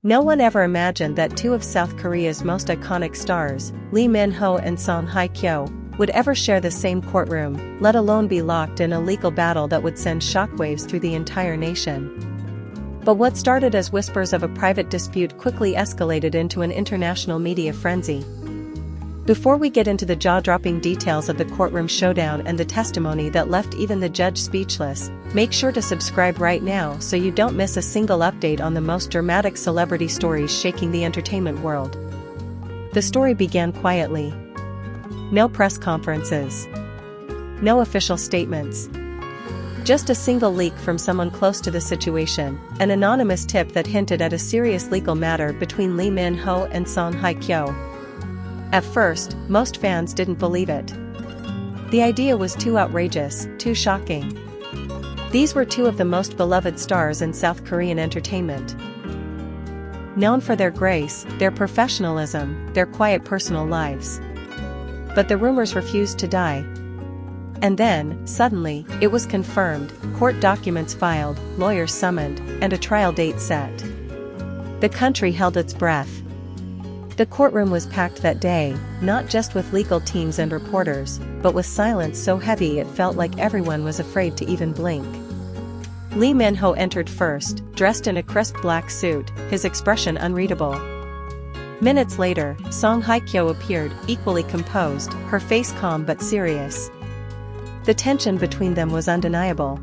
No one ever imagined that two of South Korea's most iconic stars, Lee Min-ho and Hye Kyo, would ever share the same courtroom, let alone be locked in a legal battle that would send shockwaves through the entire nation. But what started as whispers of a private dispute quickly escalated into an international media frenzy. Before we get into the jaw-dropping details of the courtroom showdown and the testimony that left even the judge speechless, make sure to subscribe right now so you don't miss a single update on the most dramatic celebrity stories shaking the entertainment world. The story began quietly. No press conferences. No official statements. Just a single leak from someone close to the situation, an anonymous tip that hinted at a serious legal matter between Lee Min-ho and Hye Kyo. At first, most fans didn't believe it. The idea was too outrageous, too shocking. These were two of the most beloved stars in South Korean entertainment. Known for their grace, their professionalism, their quiet personal lives. But the rumors refused to die. And then, suddenly, it was confirmed, court documents filed, lawyers summoned, and a trial date set. The country held its breath. The courtroom was packed that day, not just with legal teams and reporters, but with silence so heavy it felt like everyone was afraid to even blink. Lee Min-ho entered first, dressed in a crisp black suit, his expression unreadable. Minutes later, Hye Kyo appeared, equally composed, her face calm but serious. The tension between them was undeniable.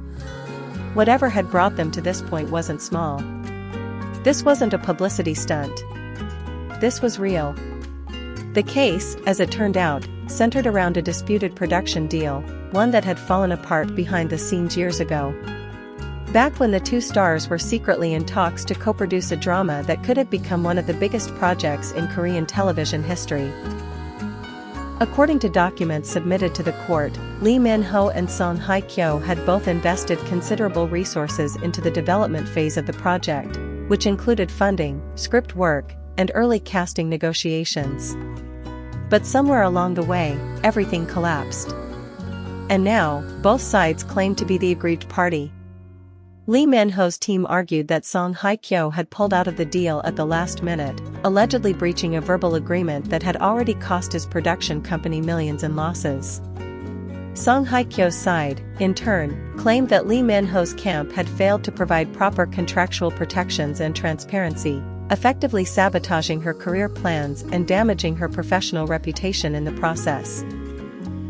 Whatever had brought them to this point wasn't small. This wasn't a publicity stunt. This was real. The case, as it turned out, centered around a disputed production deal, one that had fallen apart behind the scenes years ago. Back when the two stars were secretly in talks to co-produce a drama that could have become one of the biggest projects in Korean television history. According to documents submitted to the court, Lee Min-ho and Hye Kyo had both invested considerable resources into the development phase of the project, which included funding, script work, and early casting negotiations. But somewhere along the way, everything collapsed. And now, both sides claimed to be the aggrieved party. Lee Min-ho's team argued that Hye Kyo had pulled out of the deal at the last minute, allegedly breaching a verbal agreement that had already cost his production company millions in losses. Hye Kyo's side, in turn, claimed that Lee Min-ho's camp had failed to provide proper contractual protections and transparency, effectively sabotaging her career plans and damaging her professional reputation in the process.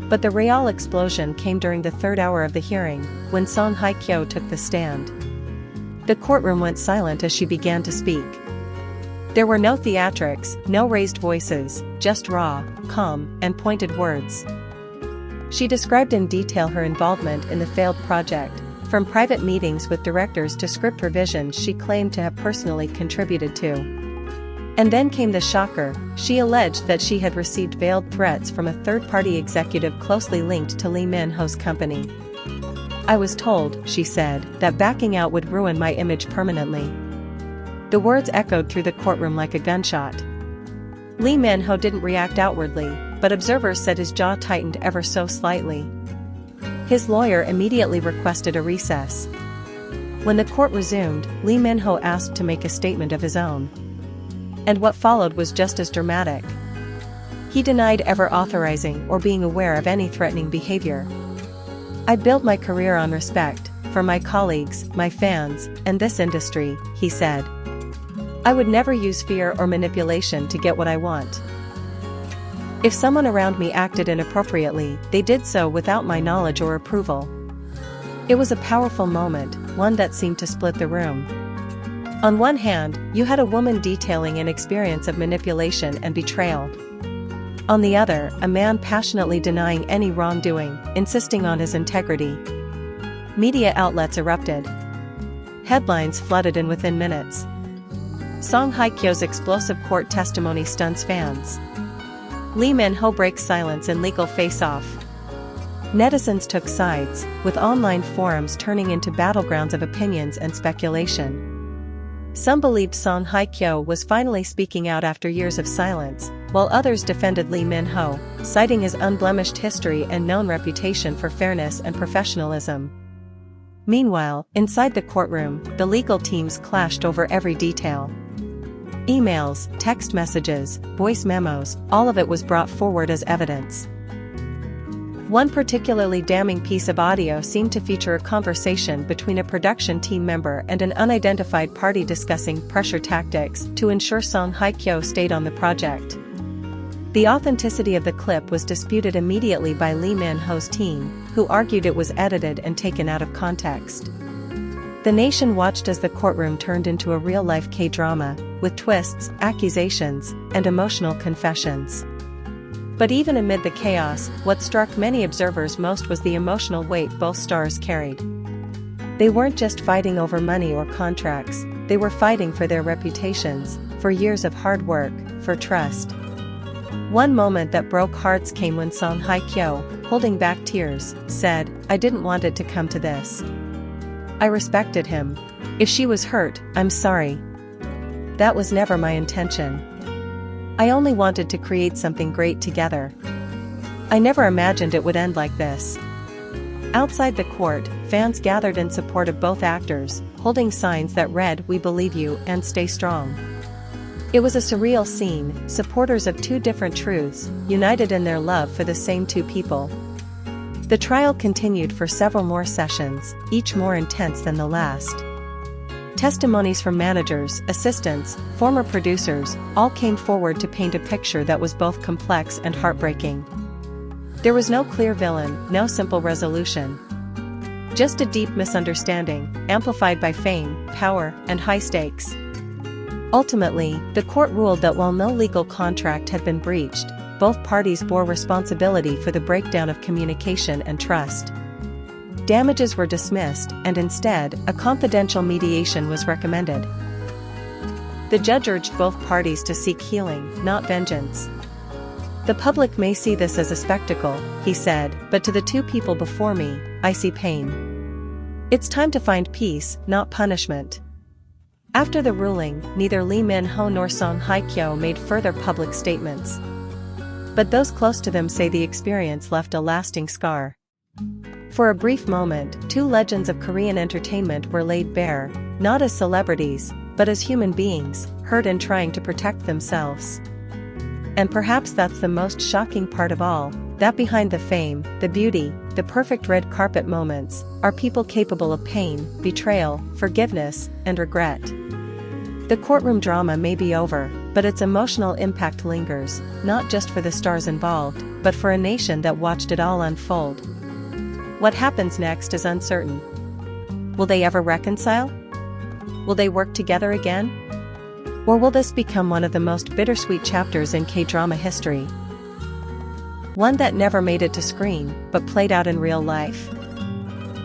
But the real explosion came during the third hour of the hearing, when Hye Kyo took the stand. The courtroom went silent as she began to speak. There were no theatrics, no raised voices, just raw, calm, and pointed words. She described in detail her involvement in the failed project, from private meetings with directors to script revisions she claimed to have personally contributed to. And then came the shocker, she alleged that she had received veiled threats from a third-party executive closely linked to Lee Min-ho's company. "I was told," she said, "that backing out would ruin my image permanently." The words echoed through the courtroom like a gunshot. Lee Min-ho didn't react outwardly, but observers said his jaw tightened ever so slightly. His lawyer immediately requested a recess. When the court resumed, Lee Min-ho asked to make a statement of his own. And what followed was just as dramatic. He denied ever authorizing or being aware of any threatening behavior. "I built my career on respect, for my colleagues, my fans, and this industry," he said. "I would never use fear or manipulation to get what I want. If someone around me acted inappropriately, they did so without my knowledge or approval." It was a powerful moment, one that seemed to split the room. On one hand, you had a woman detailing an experience of manipulation and betrayal. On the other, a man passionately denying any wrongdoing, insisting on his integrity. Media outlets erupted. Headlines flooded in within minutes. Hye Kyo's explosive court testimony stuns fans. Lee Min-ho breaks silence in legal face-off. Netizens took sides, with online forums turning into battlegrounds of opinions and speculation. Some believed Hye Kyo was finally speaking out after years of silence, while others defended Lee Min-ho, citing his unblemished history and known reputation for fairness and professionalism. Meanwhile, inside the courtroom, the legal teams clashed over every detail. Emails, text messages, voice memos, all of it was brought forward as evidence. One particularly damning piece of audio seemed to feature a conversation between a production team member and an unidentified party discussing pressure tactics to ensure Song Hye Kyo stayed on the project. The authenticity of the clip was disputed immediately by Lee Min-ho's team, who argued it was edited and taken out of context. The nation watched as the courtroom turned into a real-life K-drama, with twists, accusations, and emotional confessions. But even amid the chaos, what struck many observers most was the emotional weight both stars carried. They weren't just fighting over money or contracts, they were fighting for their reputations, for years of hard work, for trust. One moment that broke hearts came when Song Hye Kyo, holding back tears, said, "I didn't want it to come to this. I respected him. If she was hurt, I'm sorry. That was never my intention. I only wanted to create something great together. I never imagined it would end like this." Outside the court, fans gathered in support of both actors, holding signs that read, "We believe you" and "Stay strong." It was a surreal scene, supporters of two different truths, united in their love for the same two people. The trial continued for several more sessions, each more intense than the last. Testimonies from managers, assistants, former producers, all came forward to paint a picture that was both complex and heartbreaking. There was no clear villain, no simple resolution. Just a deep misunderstanding, amplified by fame, power, and high stakes. Ultimately, the court ruled that while no legal contract had been breached, both parties bore responsibility for the breakdown of communication and trust. Damages were dismissed, and instead, a confidential mediation was recommended. The judge urged both parties to seek healing, not vengeance. "The public may see this as a spectacle," he said, "but to the two people before me, I see pain. It's time to find peace, not punishment." After the ruling, neither Lee Min-ho nor Song Hye Kyo made further public statements. But those close to them say the experience left a lasting scar. For a brief moment, two legends of Korean entertainment were laid bare, not as celebrities, but as human beings, hurt and trying to protect themselves. And perhaps that's the most shocking part of all, that behind the fame, the beauty, the perfect red carpet moments, are people capable of pain, betrayal, forgiveness, and regret. The courtroom drama may be over, but its emotional impact lingers, not just for the stars involved, but for a nation that watched it all unfold. What happens next is uncertain. Will they ever reconcile? Will they work together again? Or will this become one of the most bittersweet chapters in K-drama history? One that never made it to screen, but played out in real life.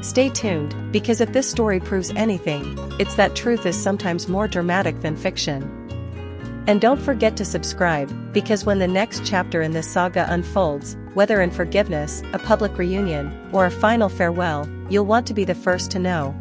Stay tuned, because if this story proves anything, it's that truth is sometimes more dramatic than fiction. And don't forget to subscribe, because when the next chapter in this saga unfolds, whether in forgiveness, a public reunion, or a final farewell, you'll want to be the first to know.